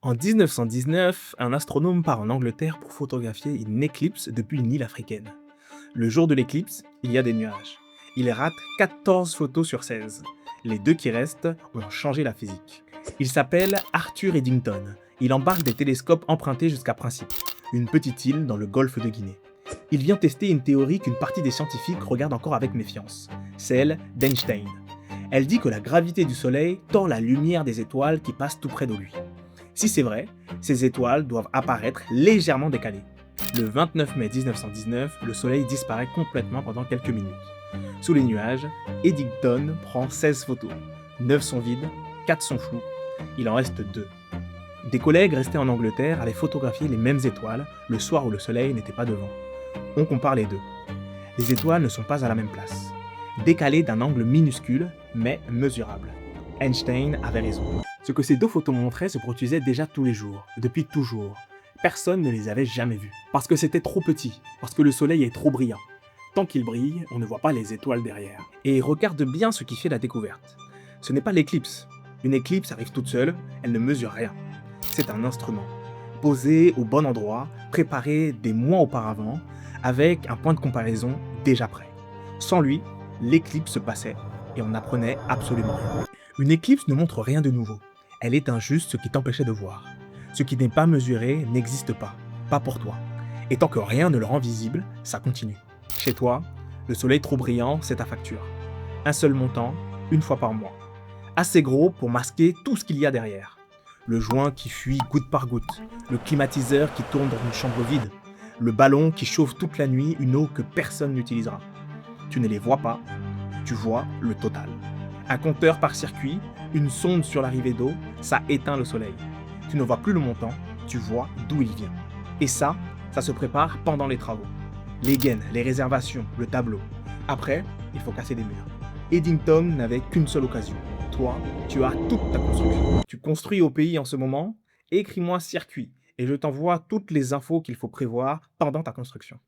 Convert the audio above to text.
En 1919, un astronome part en Angleterre pour photographier une éclipse depuis une île africaine. Le jour de l'éclipse, il y a des nuages. Il rate 14 photos sur 16. Les deux qui restent ont changé la physique. Il s'appelle Arthur Eddington. Il embarque des télescopes empruntés jusqu'à Principe, une petite île dans le golfe de Guinée. Il vient tester une théorie qu'une partie des scientifiques regarde encore avec méfiance, celle d'Einstein. Elle dit que la gravité du Soleil tord la lumière des étoiles qui passent tout près de lui. Si c'est vrai, ces étoiles doivent apparaître légèrement décalées. Le 29 mai 1919, le Soleil disparaît complètement pendant quelques minutes. Sous les nuages, Eddington prend 16 photos. 9 sont vides, 4 sont floues, il en reste 2. Des collègues restés en Angleterre avaient photographié les mêmes étoiles le soir où le Soleil n'était pas devant. On compare les deux. Les étoiles ne sont pas à la même place. Décalées d'un angle minuscule, mais mesurable. Einstein avait raison. Ce que ces deux photos montraient se produisait déjà tous les jours, depuis toujours. Personne ne les avait jamais vues. Parce que c'était trop petit, parce que le soleil est trop brillant. Tant qu'il brille, on ne voit pas les étoiles derrière. Et regarde bien ce qui fait la découverte. Ce n'est pas l'éclipse. Une éclipse arrive toute seule, elle ne mesure rien. C'est un instrument, posé au bon endroit, préparé des mois auparavant, avec un point de comparaison déjà prêt. Sans lui, l'éclipse se passait et on n'apprenait absolument rien. Une éclipse ne montre rien de nouveau. Elle éteint juste ce qui t'empêchait de voir. Ce qui n'est pas mesuré n'existe pas pour toi. Et tant que rien ne le rend visible, ça continue. Chez toi, le soleil trop brillant, c'est ta facture. Un seul montant, une fois par mois. Assez gros pour masquer tout ce qu'il y a derrière. Le joint qui fuit goutte par goutte, le climatiseur qui tourne dans une chambre vide, le ballon qui chauffe toute la nuit une eau que personne n'utilisera. Tu ne les vois pas, tu vois le total. Un compteur par circuit, une sonde sur l'arrivée d'eau, ça éteint le soleil. Tu ne vois plus le montant, tu vois d'où il vient. Et ça se prépare pendant les travaux. Les gaines, les réservations, le tableau. Après, il faut casser des murs. Eddington n'avait qu'une seule occasion. Toi, tu as toute ta construction. Tu construis au pays en ce moment, écris-moi circuit et je t'envoie toutes les infos qu'il faut prévoir pendant ta construction.